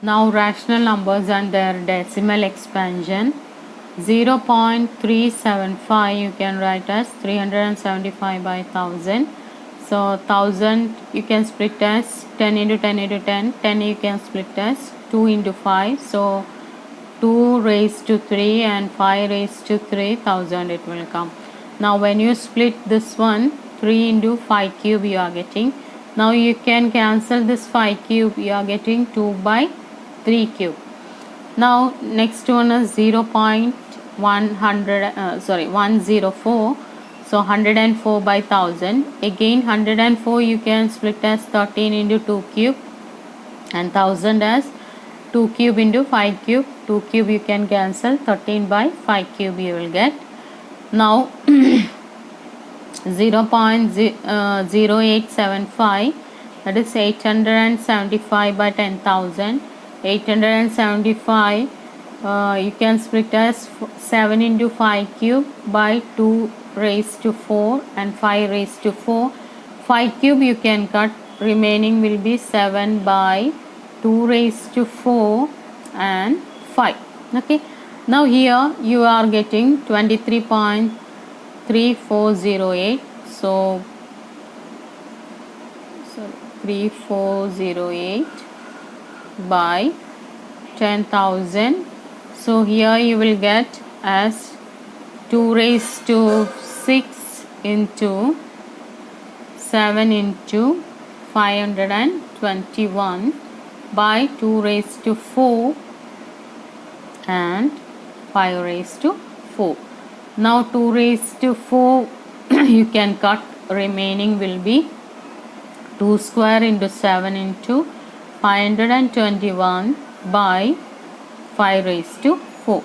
Now rational numbers and their decimal expansion. 0.375 you can write as 375 by 1000. So 1000 you can split as 10 into 10 into 10. 10 you can split as 2 into 5. So 2 raised to 3 and 5 raised to 3000 it will come. Now when you split this one, 3 into 5 cube you are getting. Now you can cancel this 5 cube, you are getting 2 by 3 cube. Now next one is 104. So 104 by 1000. Again 104 you can split as 13 into 2 cube and 1000 as 2 cube into 5 cube. 2 cube you can cancel, 13 by 5 cube you will get. Now 0.0875, that is 875 by 10,000. 875 you can split as 7 into 5 cube by 2 raised to 4 and 5 raised to 4. 5 cube you can cut, remaining will be 7 by 2 raised to 4 and 5. Okay, now here you are getting 23.3408. so 3408 by 10,000. So here you will get as 2 raised to 6 into 7 into 521 by 2 raised to 4 and 5 raised to 4. Now 2 raised to 4 you can cut, remaining will be 2 square into 7 into 521 by 5 raised to 4.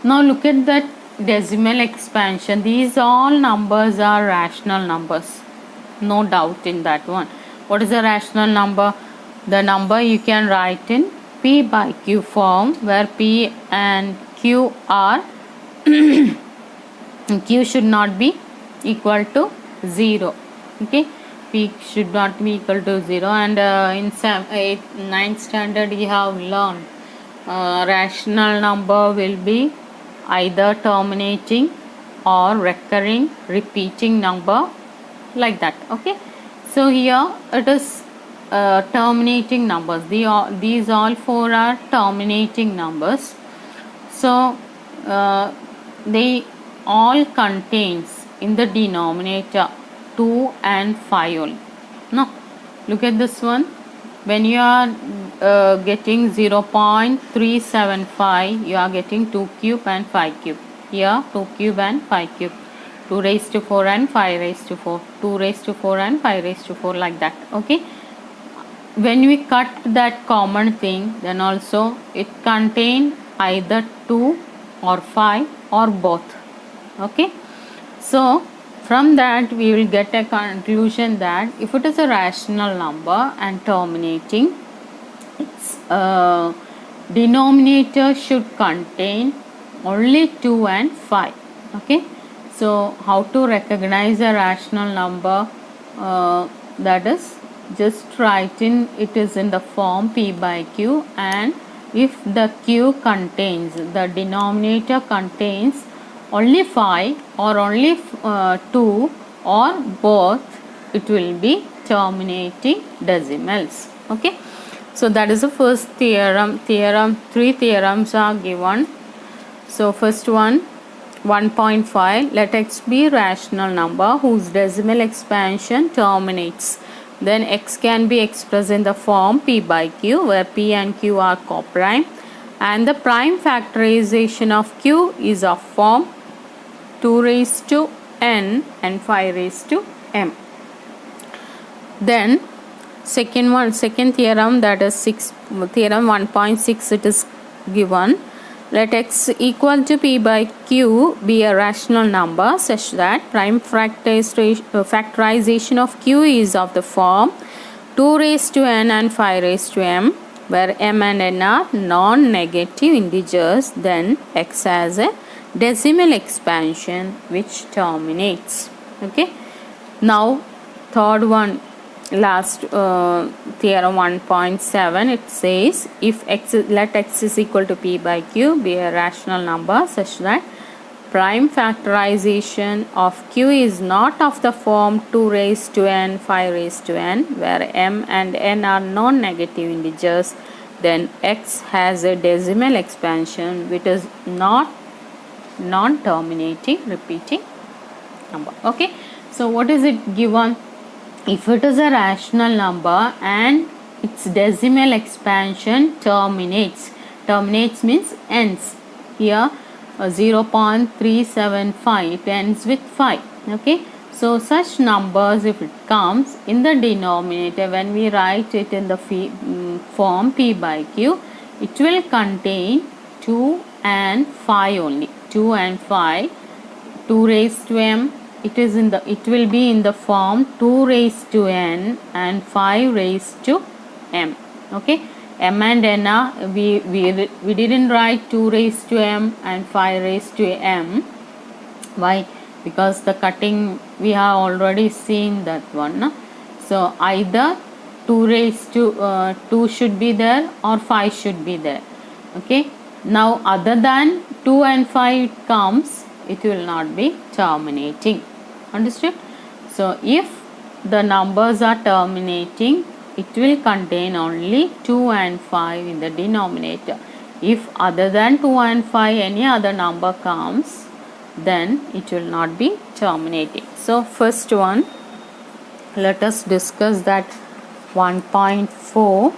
Now look at that decimal expansion. These all numbers are rational numbers, no doubt in that one. What is a rational number? The number you can write in P by Q form, where P and Q are Q should not be equal to 0. Okay, P should not be equal to 0. And in 9th standard you have learned rational number will be either terminating or recurring, repeating number, like that. Okay, so here it is terminating numbers. These all four are terminating numbers. So they all contains in the denominator 2 and 5 only. No, look at this one. When you are getting 0.375, you are getting 2 cube and 5 cube. Here 2 cube and 5 cube. 2 raised to 4 and 5 raised to 4. 2 raised to 4 and 5 raised to 4, like that. Okay, when we cut that common thing, then also it contain either 2 or 5 or both. Okay, so from that we will get a conclusion that if it is a rational number and terminating, its denominator should contain only 2 and 5. Okay, so how to recognize a rational number? That is, just write in it is in the form P by Q, and if the Q contains, the denominator contains only 5 or only 2 or both, it will be terminating decimals. Okay, so that is the first theorem. 3 theorems are given. So first one, 1.5, let x be rational number whose decimal expansion terminates. Then x can be expressed in the form P by Q, where P and Q are coprime, and the prime factorization of Q is of form 2 raised to n and 5 raised to m. Then second theorem, that is theorem 1.6, it is given. Let x equal to P by Q be a rational number such that prime factorization of Q is of the form 2 raised to n and 5 raised to m, where m and n are non-negative integers. Then x has a decimal expansion which terminates. Okay, now third one, last theorem 1.7, it says if x, let x is equal to p by q be a rational number such that prime factorization of q is not of the form 2 raised to n 5 raised to n where m and n are non-negative integers, then x has a decimal expansion which is not non-terminating repeating number. Okay, so what is it given? If it is a rational number and its decimal expansion terminates means ends here 0.375, it ends with 5. Okay, so such numbers, if it comes in the denominator, when we write it in the form p by q, it will contain 2 and 5 only. 2 and 5, 2 raised to m, it will be in the form 2 raised to n and 5 raised to m. Okay, m and n are, we didn't write 2 raised to m and 5 raised to m. Why? Because the cutting we have already seen that one, no? So either 2 raised to 2 should be there or 5 should be there. Okay, now other than 2 and 5 comes, it will not be terminating. Understood? So if the numbers are terminating, it will contain only 2 and 5 in the denominator. If other than 2 and 5 any other number comes, then it will not be terminating. So first one, let us discuss that 1.4.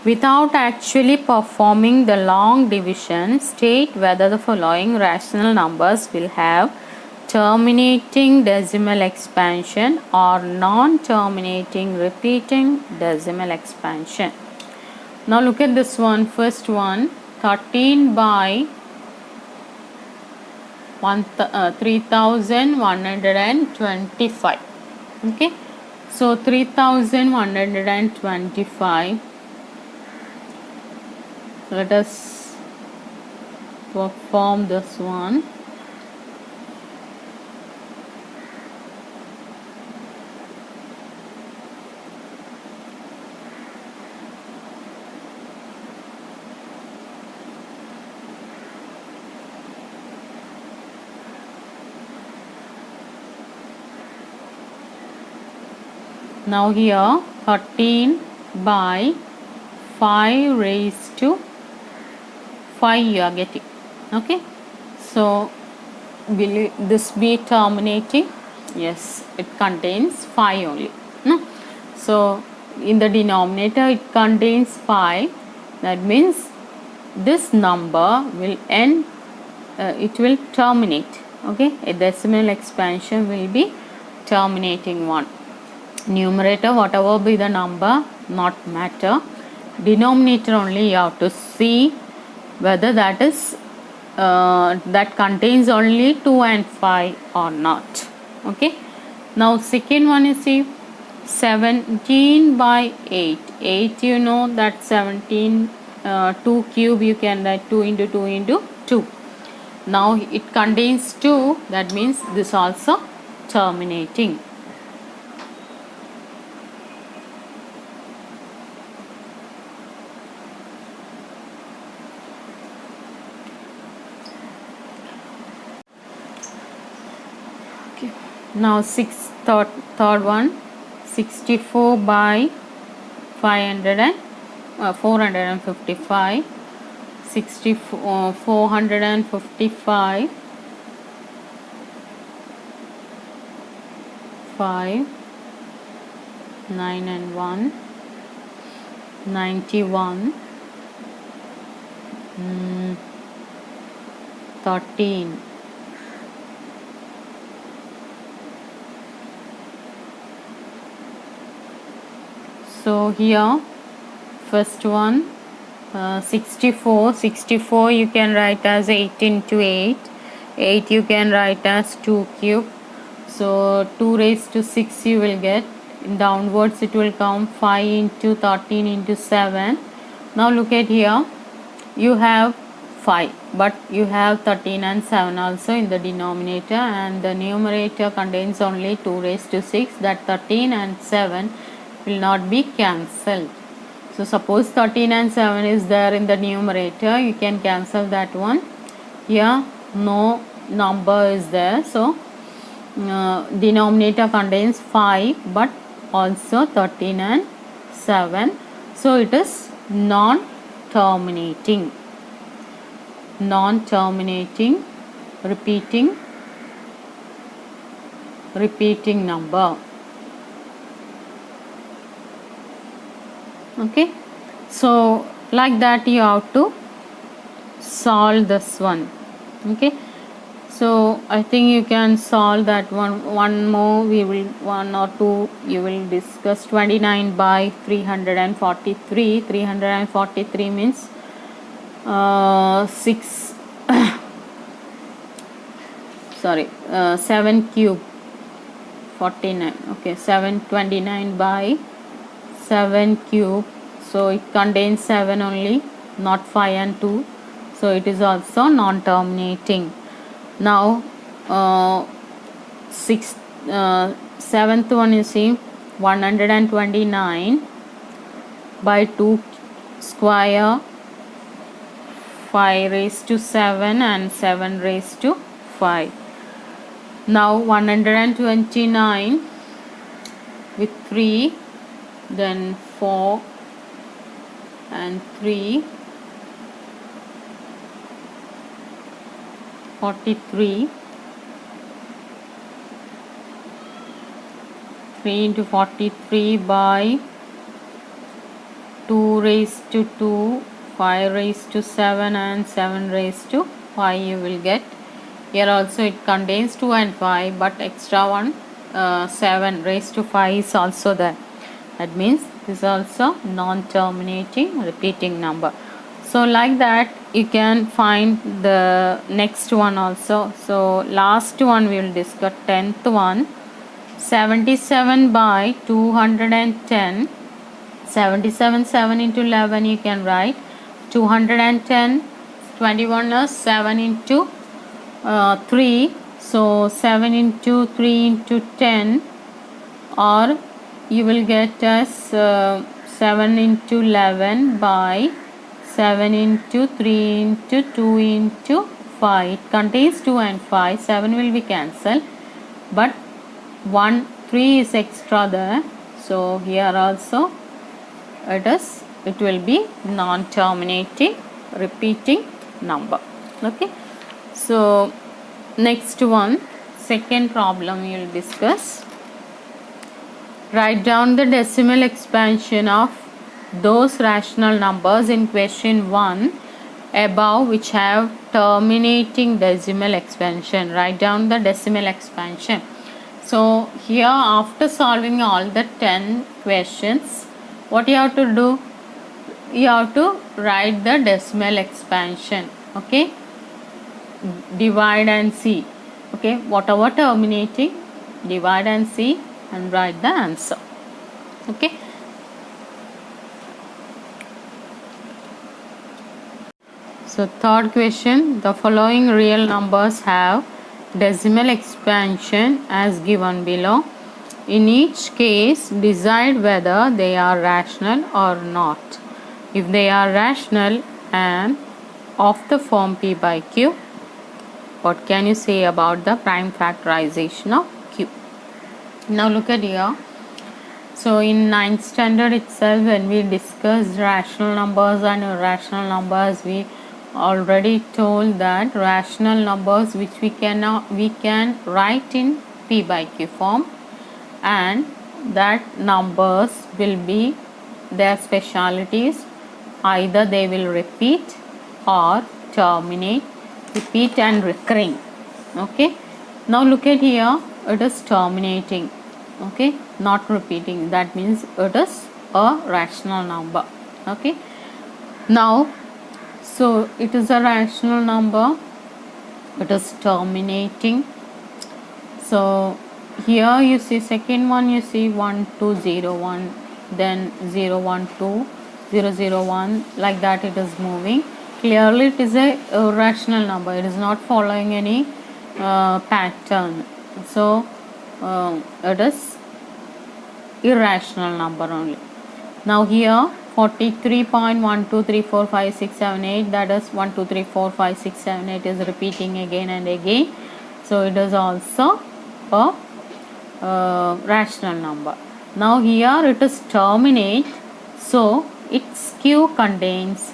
Without actually performing the long division, state whether the following rational numbers will have terminating decimal expansion or non-terminating repeating decimal expansion. Now look at this one. First one, 13 by 3125. Okay, so 3125. Let us perform this one. Now here 13 by 5 raised to 5 you are getting. Okay, so will this be terminating? Yes, it contains 5 only. No? So in the denominator it contains 5. That means this number will end, it will terminate. Okay, a decimal expansion will be terminating one. Numerator, whatever be the number, not matter. Denominator only you have to see whether that is that contains only 2 and 5 or not. Okay, now second one is see 17 by 8. 8 you know that 17 2 cube you can write 2 into 2 into 2. Now it contains 2, that means this also terminating. Now third one, 64 by 455, 455, 5, 9 and 1, 91, 13. So here first one 64 you can write as 8 into 8, 8 you can write as 2 cube, so 2 raised to 6 you will get, in downwards it will come 5 into 13 into 7. Now look at here, you have 5, but you have 13 and 7 also in the denominator, and the numerator contains only 2 raised to 6, that 13 and 7 will not be cancelled. So suppose 13 and 7 is there in the numerator, you can cancel that one. Here no number is there, so denominator contains 5 but also 13 and 7, so it is non-terminating repeating number. Okay, so like that you have to solve this one. Okay, so I think you can solve that one more, one or two you will discuss. 29 by 343. 343 means 7 cube 49. Okay, 729 by 7 cube, so it contains 7 only, not 5 and 2, so it is also non-terminating. Now seventh one, you see, 129 by 2 square, 5 raised to 7 and 7 raised to 5. Now 129 with 3, then 4 and 3, 43, 3 into 43 by 2 raised to 2, 5 raised to 7 and 7 raised to 5 you will get. Here also it contains 2 and 5, but extra one 7 raised to 5 is also there. That means this is also non-terminating repeating number. So like that you can find the next one also. So last one we will discuss, 10th one, 77 by 210. 77, 7 into 11 you can write. 210, 21 is 7 into 3, so 7 into 3 into 10, or you will get as 7 into 11 by 7 into 3 into 2 into 5. It contains 2 and 5, 7 will be cancelled, but 1, 3 is extra there, so here also it will be non-terminating repeating number. Okay, so next one, second problem you will discuss. Write down the decimal expansion of those rational numbers in question 1 above which have terminating decimal expansion. Write down the decimal expansion. So here, after solving all the 10 questions, what you have to do? You have to write the decimal expansion. Okay, divide and see. Okay, whatever terminating, divide and see and write the answer. Okay, so third question, the following real numbers have decimal expansion as given below. In each case, decide whether they are rational or not. If they are rational and of the form P by Q, what can you say about the prime factorization of Q? Now look at here. So in 9th standard itself, when we discussed rational numbers and irrational numbers, we already told that rational numbers which we can write in P by Q form, and that numbers will be their specialities, either they will repeat or terminate, repeat and recurring. Okay, now look at here, it is terminating. Okay, not repeating, that means it is a rational number. Okay, now so it is a rational number, it is terminating. So here you see second one, you see 1 2 0 1, then 0 1 2 0 0 1, like that it is moving. clearly it is a irrational number. It is not following any pattern. So it is irrational number only. Now here 43.1234567 that is 1234567 is repeating again and again. So it is also a rational number. Now here it is terminate. So its Q contains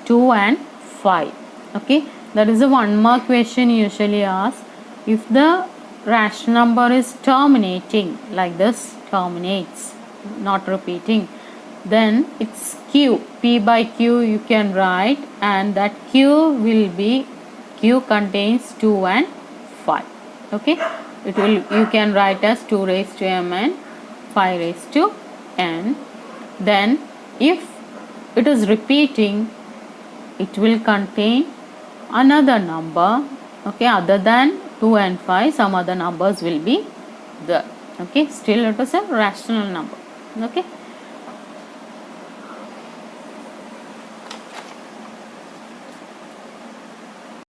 2 and 5. Okay, that is a 1 mark question usually asked. If the rational number is terminating like this, terminates, not repeating, then its Q, P by Q you can write, and that Q will be, Q contains 2 and 5. Okay, it will, you can write as 2 raised to m and 5 raised to n. Then if it is repeating, it will contain another number, okay, other than 2 and 5, some other numbers will be there. Okay, still it is a rational number. Okay.